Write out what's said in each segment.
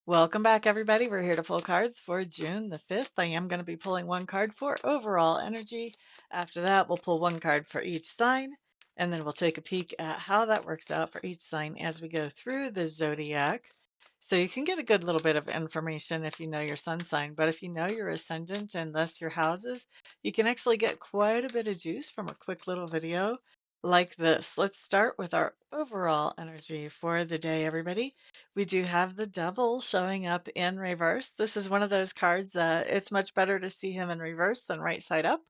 Welcome back, everybody. We're here to pull cards for June the 5th. I am going to be pulling one card for overall energy. After that, we'll pull one card for each sign, and then we'll take a peek at how that works out for each sign as we go through the zodiac. So you can get a good little bit of information if you know your sun sign, but if you know your ascendant and thus your houses, you can actually get quite a bit of juice from a quick little video like this. Let's start with our overall energy for the day, everybody. We do have the devil showing up in reverse. This is one of those cards that it's much better to see him in reverse than right side up.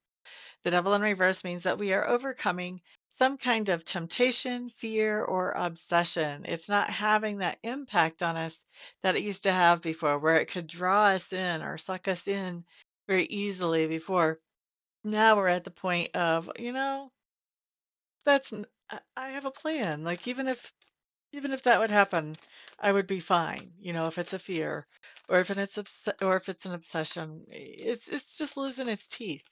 The devil in reverse means that we are overcoming some kind of temptation, fear, or obsession. It's not having that impact on us that it used to have before, where it could draw us in or suck us in very easily before. Now we're at the point of, I have a plan. Like even if that would happen, I would be fine. If it's a fear, or if it's an obsession, it's just losing its teeth.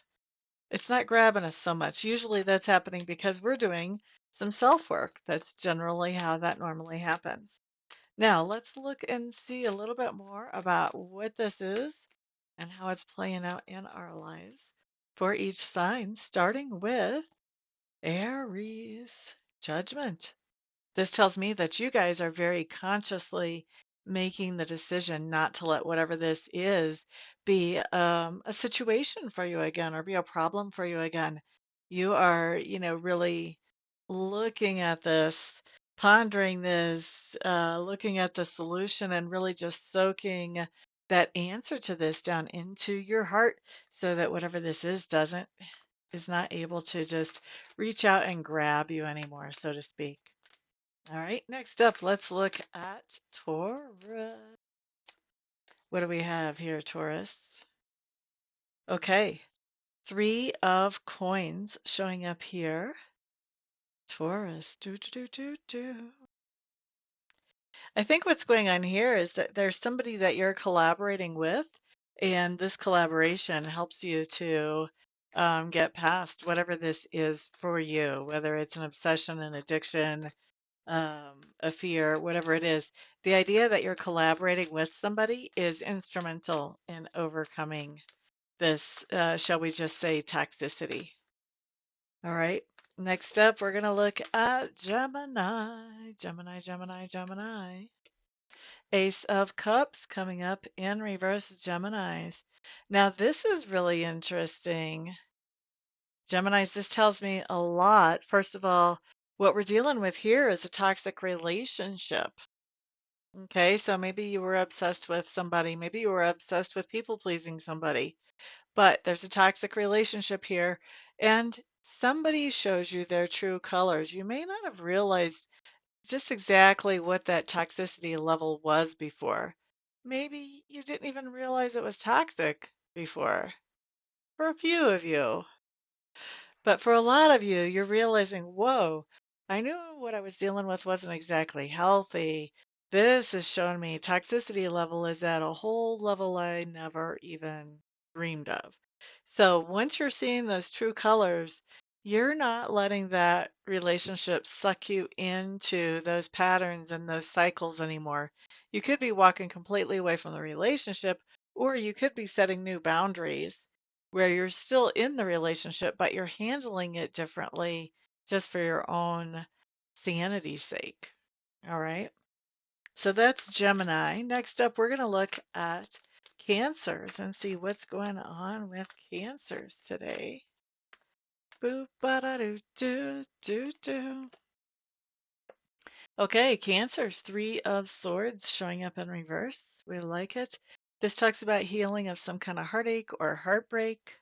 It's not grabbing us so much. Usually that's happening because we're doing some self-work. That's generally how that normally happens. Now, let's look and see a little bit more about what this is and how it's playing out in our lives for each sign, starting with Aries, Judgment. This tells me that you guys are very consciously making the decision not to let whatever this is be a situation for you again or be a problem for you again. You are, really looking at this, pondering this, looking at the solution, and really just soaking that answer to this down into your heart so that whatever this is not able to just reach out and grab you anymore, so to speak. All right, next up, let's look at Taurus. What do we have here, Taurus? Okay, Three of Coins showing up here. Taurus, do, do, do, do, do. I think what's going on here is that there's somebody that you're collaborating with, and this collaboration helps you to get past whatever this is for you, whether it's an obsession, an addiction, a fear, whatever it is. The idea that you're collaborating with somebody is instrumental in overcoming this, shall we just say, toxicity. All right. Next up, we're going to look at Gemini. Gemini, Gemini, Gemini. Ace of Cups coming up in reverse, Geminis. Now, this is really interesting. Geminis, this tells me a lot. First of all, what we're dealing with here is a toxic relationship. Okay, so maybe you were obsessed with somebody, maybe you were obsessed with people pleasing somebody, but there's a toxic relationship here, and somebody shows you their true colors. You may not have realized just exactly what that toxicity level was before. Maybe you didn't even realize it was toxic before, for a few of you. But for a lot of you, you're realizing, whoa, I knew what I was dealing with wasn't exactly healthy. This is showing me toxicity level is at a whole level I never even dreamed of. So once you're seeing those true colors, you're not letting that relationship suck you into those patterns and those cycles anymore. You could be walking completely away from the relationship, or you could be setting new boundaries where you're still in the relationship, but you're handling it differently just for your own sanity's sake. All right. So that's Gemini. Next up, we're going to look at Cancers and see what's going on with Cancers today. Boop, ba-da-doo, doo, doo, doo. Okay, Cancers, Three of Swords showing up in reverse. We like it. This talks about healing of some kind of heartache or heartbreak.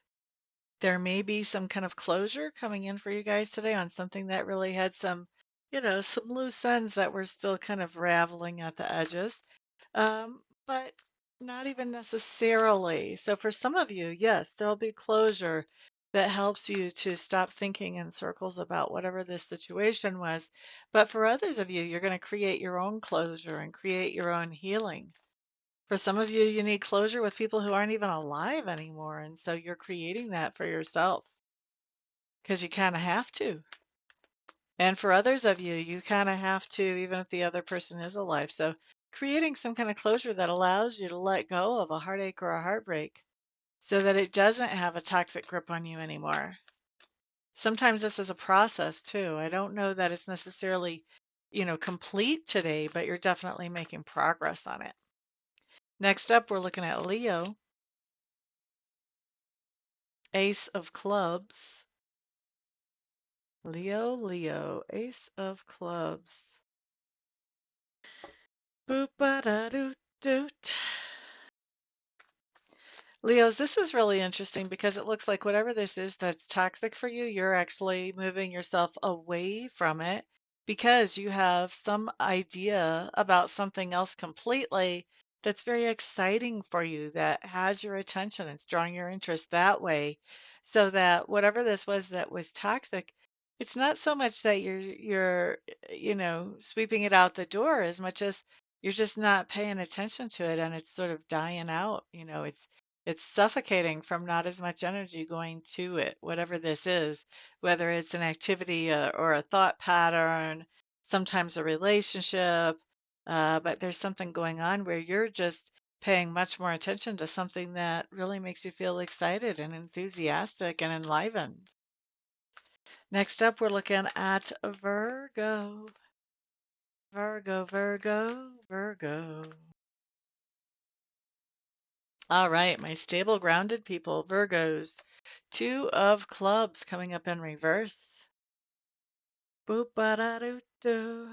There may be some kind of closure coming in for you guys today on something that really had some, some loose ends that were still kind of raveling at the edges, but not even necessarily. So for some of you, yes, there'll be closure that helps you to stop thinking in circles about whatever this situation was. But for others of you, you're going to create your own closure and create your own healing. For some of you, you need closure with people who aren't even alive anymore. And so you're creating that for yourself because you kind of have to. And for others of you, you kind of have to, even if the other person is alive. So creating some kind of closure that allows you to let go of a heartache or a heartbreak so that it doesn't have a toxic grip on you anymore. Sometimes this is a process too. I don't know that it's necessarily, complete today, but you're definitely making progress on it. Next up, we're looking at Leo, Ace of Clubs. Leo, Leo, Ace of Clubs. Boop ba da doot doot. Leos, this is really interesting because it looks like whatever this is that's toxic for you, you're actually moving yourself away from it because you have some idea about something else completely that's very exciting for you, that has your attention. It's drawing your interest that way. So that whatever this was that was toxic, it's not so much that you're sweeping it out the door as much as you're just not paying attention to it and it's sort of dying out. It's suffocating from not as much energy going to it, whatever this is, whether it's an activity or a thought pattern, sometimes a relationship, but there's something going on where you're just paying much more attention to something that really makes you feel excited and enthusiastic and enlivened. Next up, we're looking at Virgo. Virgo, Virgo, Virgo. All right, my stable, grounded people, Virgos. Two of clubs coming up in reverse. Boop ba da doo doo.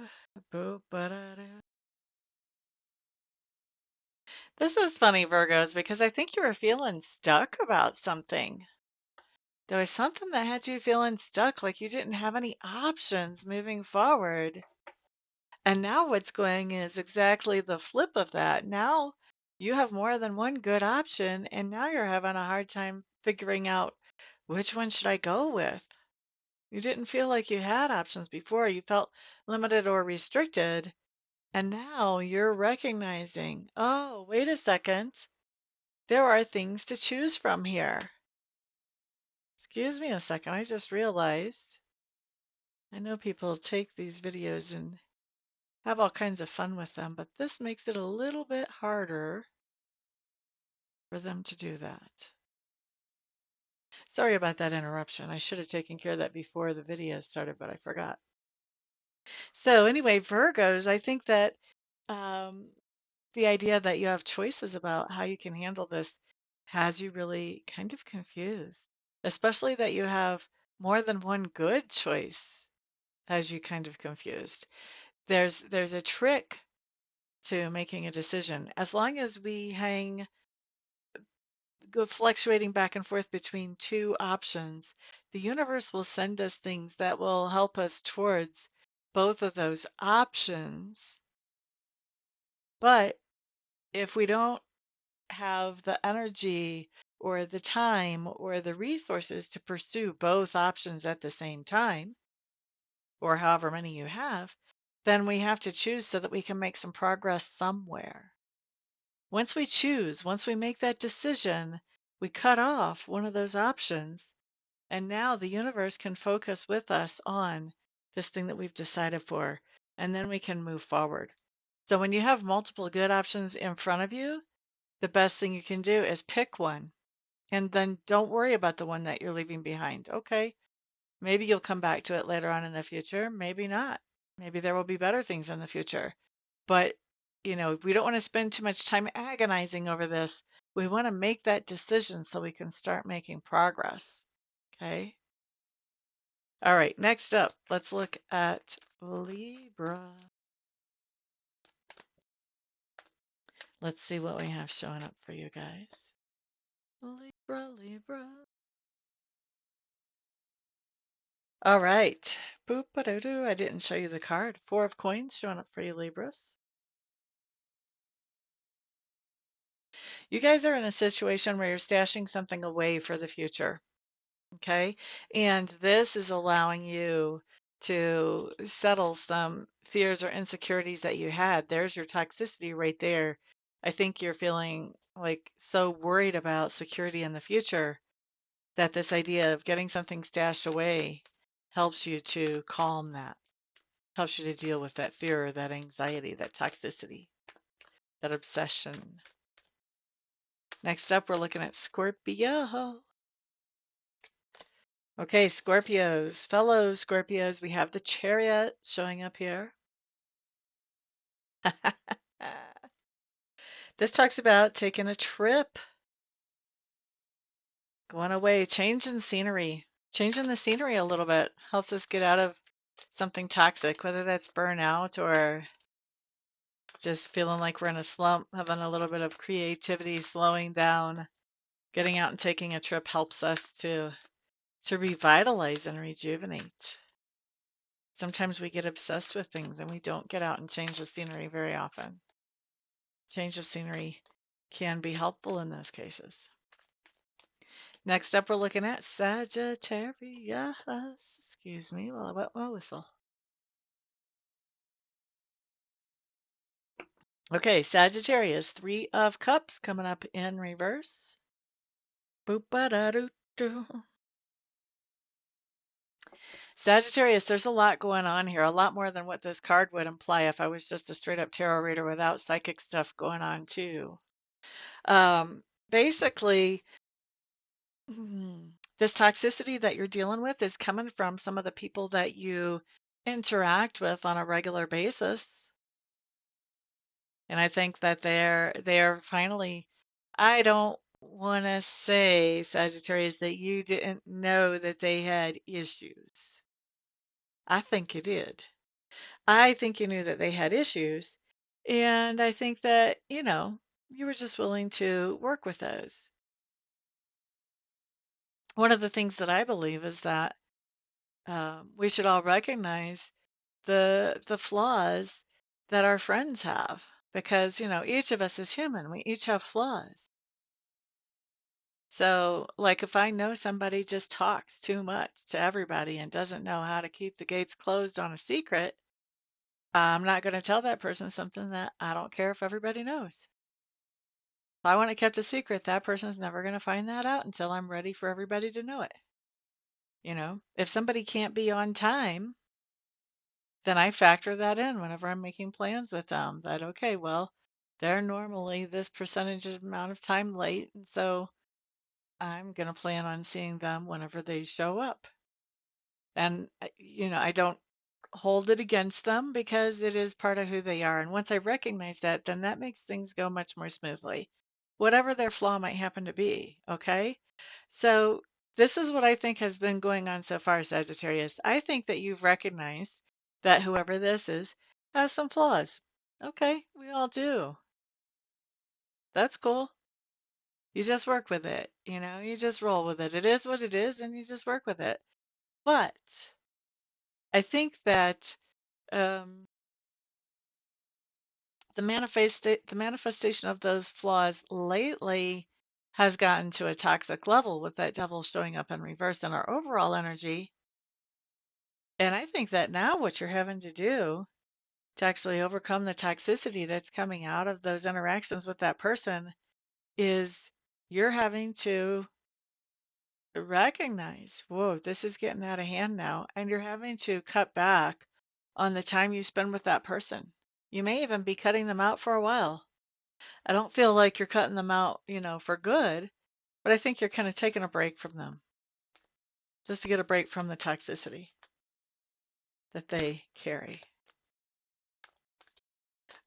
Boop ba da doo. This is funny, Virgos, because I think you were feeling stuck about something. There was something that had you feeling stuck, like you didn't have any options moving forward. And now what's going is exactly the flip of that. Now you have more than one good option, and now you're having a hard time figuring out which one should I go with. You didn't feel like you had options before. You felt limited or restricted. And now you're recognizing, oh, wait a second. There are things to choose from here. Excuse me a second. I just realized. I know people take these videos and have all kinds of fun with them, but this makes it a little bit harder for them to do that. Sorry about that interruption. I should have taken care of that before the video started, but I forgot. So anyway, Virgos, I think that um, the idea that you have choices about how you can handle this has you really kind of confused, especially that you have more than one good choice has you kind of confused. There's a trick to making a decision. As long as we go fluctuating back and forth between two options, the universe will send us things that will help us towards both of those options. But if we don't have the energy or the time or the resources to pursue both options at the same time, or however many you have, then we have to choose so that we can make some progress somewhere. Once we make that decision, we cut off one of those options, and now the universe can focus with us on this thing that we've decided for, and then we can move forward. So when you have multiple good options in front of you, the best thing you can do is pick one and then don't worry about the one that you're leaving behind. Okay, maybe you'll come back to it later on in the future. Maybe not. Maybe there will be better things in the future. But, we don't want to spend too much time agonizing over this. We want to make that decision so we can start making progress. Okay. All right. Next up, let's look at Libra. Let's see what we have showing up for you guys. Libra, Libra. All right. Boop a doo doo. I didn't show you the card. Four of coins showing up for you, Libras. You guys are in a situation where you're stashing something away for the future. Okay. And this is allowing you to settle some fears or insecurities that you had. There's your toxicity right there. I think you're feeling like so worried about security in the future that this idea of getting something stashed away helps you to calm that, helps you to deal with that fear or that anxiety, that toxicity. that obsession. Next up, we're looking at Scorpio. Okay, Scorpios, fellow Scorpios, we have the Chariot showing up here. This talks about taking a trip, going away, changing scenery. Changing the scenery a little bit helps us get out of something toxic, whether that's burnout or just feeling like we're in a slump, having a little bit of creativity, slowing down. Getting out and taking a trip helps us to revitalize and rejuvenate. Sometimes we get obsessed with things and we don't get out and change the scenery very often. Change of scenery can be helpful in those cases. Next up, we're looking at Sagittarius. Excuse me while I wet my whistle. Okay, Sagittarius, Three of Cups coming up in reverse. Boop-ba-da-doo-doo. Sagittarius, there's a lot going on here, a lot more than what this card would imply if I was just a straight up tarot reader without psychic stuff going on too. Basically, this toxicity that you're dealing with is coming from some of the people that you interact with on a regular basis. And I think that they're finally, I don't want to say, Sagittarius, that you didn't know that they had issues. I think you did. I think you knew that they had issues. And I think that, you were just willing to work with those. One of the things that I believe is that we should all recognize the flaws that our friends have because, each of us is human. We each have flaws. So, like if I know somebody just talks too much to everybody and doesn't know how to keep the gates closed on a secret, I'm not going to tell that person something that I don't care if everybody knows. If I want it kept a secret, that person's never going to find that out until I'm ready for everybody to know it. If somebody can't be on time, then I factor that in whenever I'm making plans with them that, okay, well, they're normally this percentage amount of time late. And so I'm going to plan on seeing them whenever they show up. And, I don't hold it against them because it is part of who they are. And once I recognize that, then that makes things go much more smoothly, whatever their flaw might happen to be. Okay. So this is what I think has been going on so far, Sagittarius. I think that you've recognized that whoever this is has some flaws. Okay. We all do. That's cool. You just work with it. You just roll with it. It is what it is, and you just work with it. But I think that um, the manifestation of those flaws lately has gotten to a toxic level with that devil showing up in reverse in our overall energy. And I think that now what you're having to do to actually overcome the toxicity that's coming out of those interactions with that person is you're having to recognize, whoa, this is getting out of hand now. And you're having to cut back on the time you spend with that person. You may even be cutting them out for a while. I don't feel like you're cutting them out, for good, but I think you're kind of taking a break from them just to get a break from the toxicity that they carry.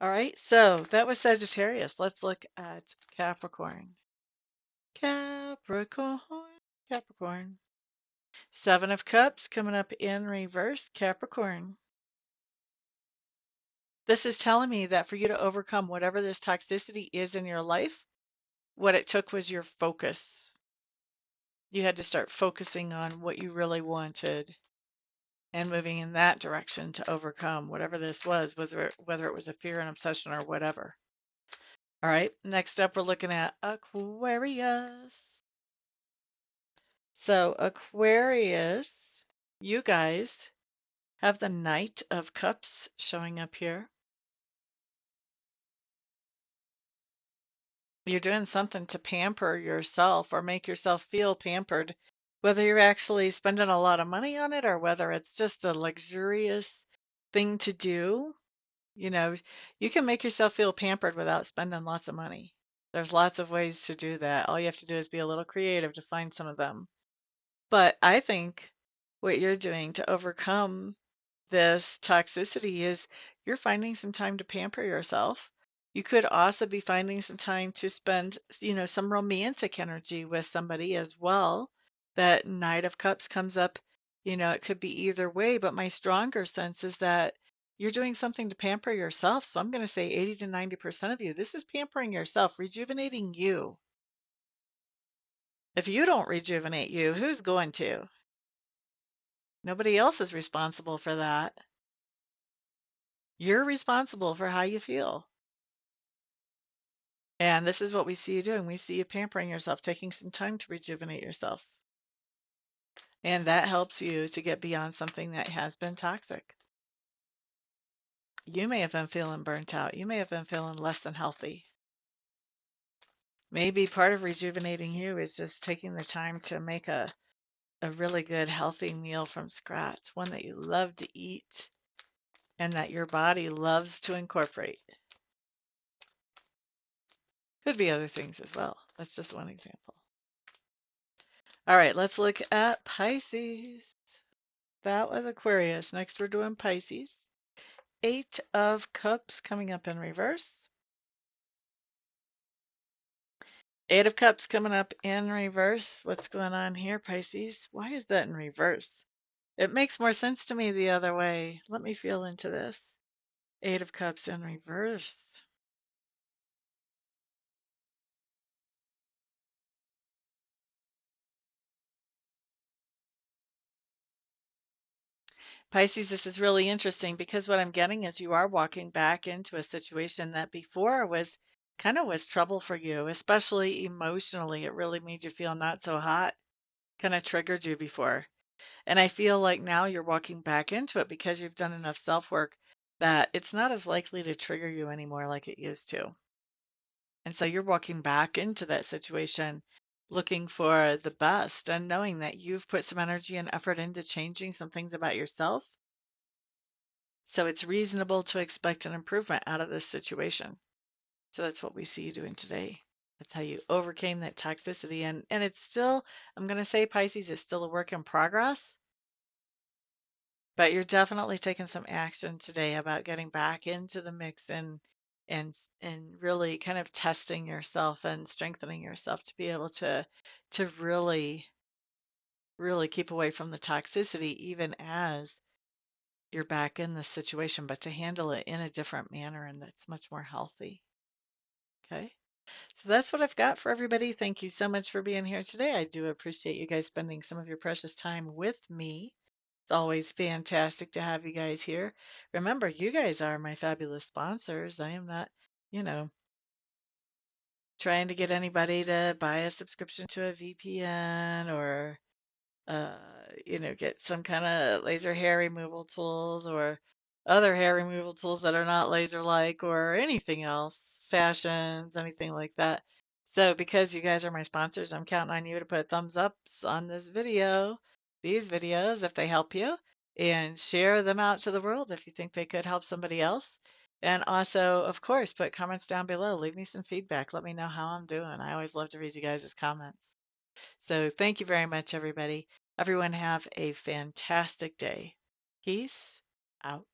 All right, so that was Sagittarius. Let's look at Capricorn. Capricorn. Seven of Cups coming up in reverse, Capricorn. This is telling me that for you to overcome whatever this toxicity is in your life, what it took was your focus. You had to start focusing on what you really wanted and moving in that direction to overcome whatever this was whether it was a fear, an obsession, or whatever. All right, next up, we're looking at Aquarius. So, Aquarius, you guys have the Knight of Cups showing up here. You're doing something to pamper yourself or make yourself feel pampered, whether you're actually spending a lot of money on it or whether it's just a luxurious thing to do. You know, you can make yourself feel pampered without spending lots of money. There's lots of ways to do that. All you have to do is be a little creative to find some of them. But I think what you're doing to overcome this toxicity is you're finding some time to pamper yourself. You could also be finding some time to spend, some romantic energy with somebody as well. That Knight of Cups comes up, it could be either way, but my stronger sense is that you're doing something to pamper yourself. So I'm going to say 80 to 90% of you, this is pampering yourself, rejuvenating you. If you don't rejuvenate you, who's going to? Nobody else is responsible for that. You're responsible for how you feel. And this is what we see you doing. We see you pampering yourself, taking some time to rejuvenate yourself. And that helps you to get beyond something that has been toxic. You may have been feeling burnt out. You may have been feeling less than healthy. Maybe part of rejuvenating you is just taking the time to make a really good, healthy meal from scratch, one that you love to eat and that your body loves to incorporate. Could be other things as well. That's just one example. All right, let's look at Pisces. That was Aquarius. Next, we're doing Pisces. Eight of Cups coming up in reverse. Eight of Cups coming up in reverse. What's going on here, Pisces? Why is that in reverse? It makes more sense to me the other way. Let me feel into this. Eight of Cups in reverse. Pisces, this is really interesting because what I'm getting is you are walking back into a situation that before was trouble for you, especially emotionally. It really made you feel not so hot, kind of triggered you before. And I feel like now you're walking back into it because you've done enough self work that it's not as likely to trigger you anymore like it used to. And so you're walking back into that situation looking for the best and knowing that you've put some energy and effort into changing some things about yourself. So it's reasonable to expect an improvement out of this situation. So that's what we see you doing today. That's how you overcame that toxicity. And it's still, I'm going to say Pisces is still a work in progress, but you're definitely taking some action today about getting back into the mix and really kind of testing yourself and strengthening yourself to be able to really keep away from the toxicity even as you're back in this situation, but to handle it in a different manner and that's much more healthy. Okay. So that's what I've got for everybody. Thank you so much for being here today. I do appreciate you guys spending some of your precious time with me. It's always fantastic to have you guys here. Remember, you guys are my fabulous sponsors. I am not, you know, trying to get anybody to buy a subscription to a VPN or uh, get some kind of laser hair removal tools or other hair removal tools that are not laser-like or anything else, fashions, anything like that. So because you guys are my sponsors, I'm counting on you to put thumbs ups on this video, these videos, if they help you, and share them out to the world if you think they could help somebody else. And also, of course, put comments down below. Leave me some feedback. Let me know how I'm doing. I always love to read you guys' comments. So thank you very much, everybody. Everyone have a fantastic day. Peace out.